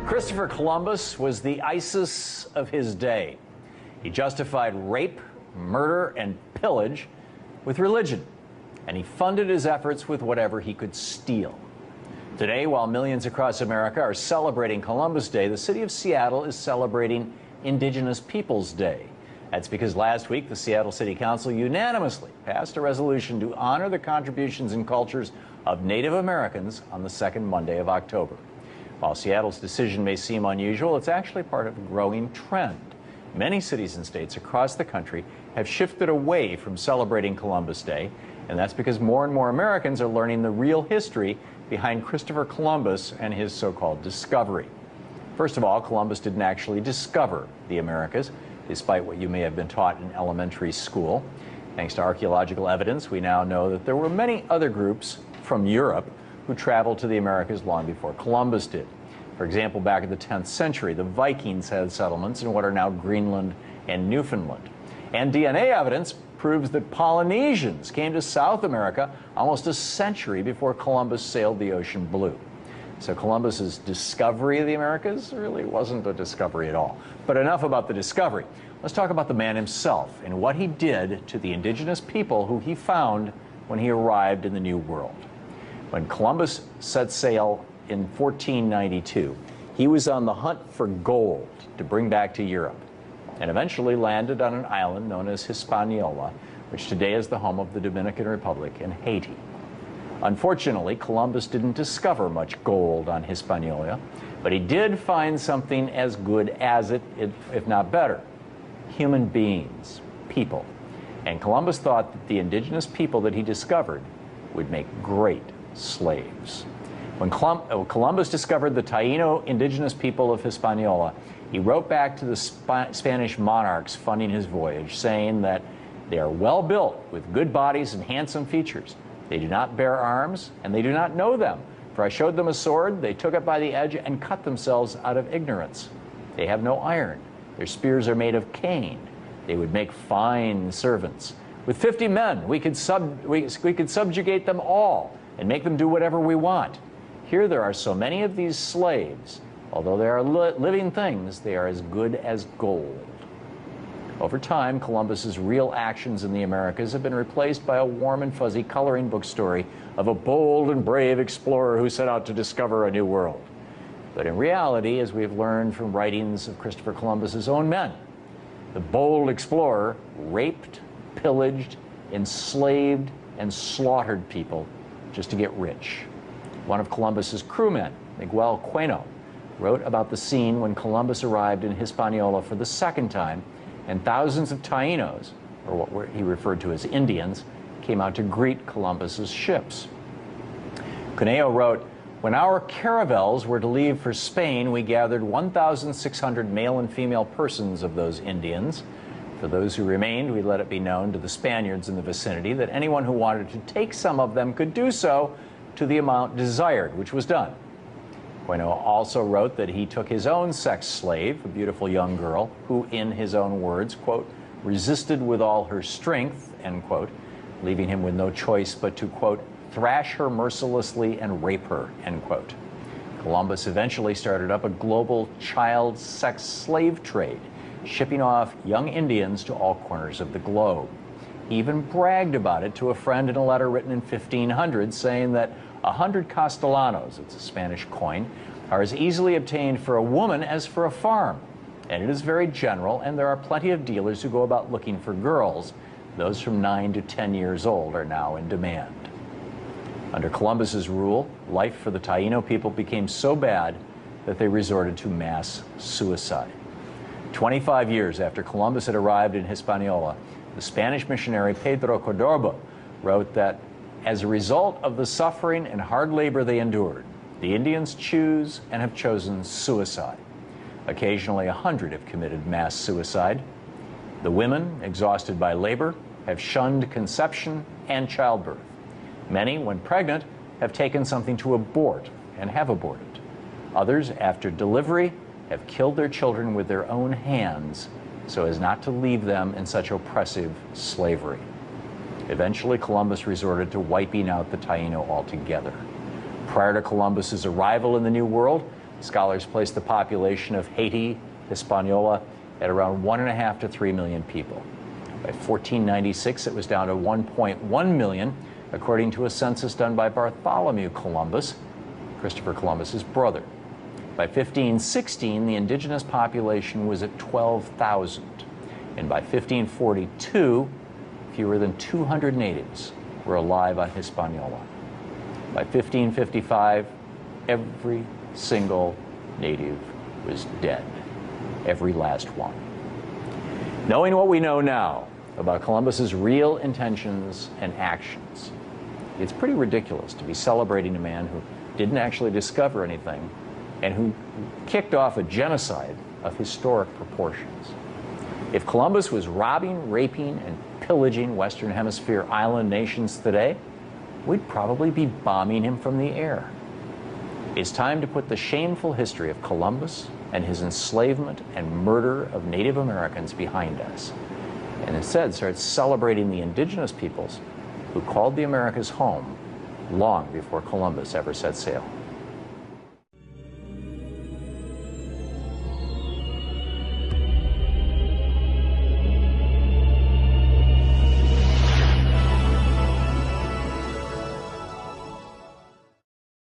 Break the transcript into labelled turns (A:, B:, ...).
A: Christopher Columbus was the ISIS of his day. He justified rape, murder, and pillage with religion, and he funded his efforts with whatever he could steal. Today, while millions across America are celebrating Columbus Day, the city of Seattle is celebrating Indigenous Peoples Day. That's because last week, the Seattle City Council unanimously passed a resolution to honor the contributions and cultures of Native Americans on the second Monday of October. While Seattle's decision may seem unusual, it's actually part of a growing trend. Many cities and states across the country have shifted away from celebrating Columbus Day, and that's because more and more Americans are learning the real history behind Christopher Columbus and his so-called discovery. First of all, Columbus didn't actually discover the Americas, despite what you may have been taught in elementary school. Thanks to archaeological evidence, we now know that there were many other groups from Europe who traveled to the Americas long before Columbus did. For example, back in the 10th century, the Vikings had settlements in what are now Greenland and Newfoundland. And DNA evidence proves that Polynesians came to South America almost a century before Columbus sailed the ocean blue. So Columbus's discovery of the Americas really wasn't a discovery at all. But enough about the discovery. Let's talk about the man himself and what he did to the indigenous people who he found when he arrived in the New World. When Columbus set sail in 1492, he was on the hunt for gold to bring back to Europe, and eventually landed on an island known as Hispaniola, which today is the home of the Dominican Republic and Haiti. Unfortunately, Columbus didn't discover much gold on Hispaniola, but he did find something as good as it, if not better: human beings, people. And Columbus thought that the indigenous people that he discovered would make great slaves. When Columbus discovered the Taino indigenous people of Hispaniola, he wrote back to the Spanish monarchs funding his voyage, saying that they are well built with good bodies and handsome features. They do not bear arms, and they do not know them. For I showed them a sword, they took it by the edge and cut themselves out of ignorance. They have no iron. Their spears are made of cane. They would make fine servants. With 50 men, we could subjugate them all and make them do whatever we want. Here there are so many of these slaves. Although they are living things, they are as good as gold. Over time, Columbus's real actions in the Americas have been replaced by a warm and fuzzy coloring book story of a bold and brave explorer who set out to discover a new world. But in reality, as we have learned from writings of Christopher Columbus's own men, the bold explorer raped, pillaged, enslaved, and slaughtered people just to get rich. One of Columbus's crewmen, Miguel Queno, wrote about the scene when Columbus arrived in Hispaniola for the second time, and thousands of Tainos, or what he referred to as Indians, came out to greet Columbus's ships. Cuneo wrote, "When our caravels were to leave for Spain, we gathered 1,600 male and female persons of those Indians. For those who remained, we let it be known to the Spaniards in the vicinity that anyone who wanted to take some of them could do so to the amount desired, which was done." Queno also wrote that he took his own sex slave, a beautiful young girl, who, in his own words, quote, "resisted with all her strength," end quote, leaving him with no choice but to, quote, "thrash her mercilessly and rape her," end quote. Columbus eventually started up a global child sex slave trade, shipping off young Indians to all corners of the globe. He even bragged about it to a friend in a letter written in 1500, saying that 100 castellanos, it's a Spanish coin, are as easily obtained for a woman as for a farm. And it is very general, and there are plenty of dealers who go about looking for girls. Those from 9 to 10 years old are now in demand. Under Columbus's rule, life for the Taino people became so bad that they resorted to mass suicide. 25 years after Columbus had arrived in Hispaniola, the Spanish missionary Pedro Córdoba wrote that as a result of the suffering and hard labor they endured, the Indians choose and have chosen suicide. Occasionally, 100 have committed mass suicide. The women, exhausted by labor, have shunned conception and childbirth. Many, when pregnant, have taken something to abort and have aborted. Others, after delivery, have killed their children with their own hands so as not to leave them in such oppressive slavery. Eventually, Columbus resorted to wiping out the Taino altogether. Prior to Columbus's arrival in the New World, Scholars place the population of Haiti, Hispaniola, at around 1.5 to 3 million people. By 1496, it was down to 1.1 million, according to a census done by Bartholomew Columbus, Christopher Columbus's brother. By 1516, the indigenous population was at 12,000. And by 1542, fewer than 200 natives were alive on Hispaniola. By 1555, every single native was dead, every last one. Knowing what we know now about Columbus's real intentions and actions, it's pretty ridiculous to be celebrating a man who didn't actually discover anything and who kicked off a genocide of historic proportions. If Columbus was robbing, raping, and pillaging Western Hemisphere island nations today, we'd probably be bombing him from the air. It's time to put the shameful history of Columbus and his enslavement and murder of Native Americans behind us, and instead start celebrating the indigenous peoples who called the Americas home long before Columbus ever set sail.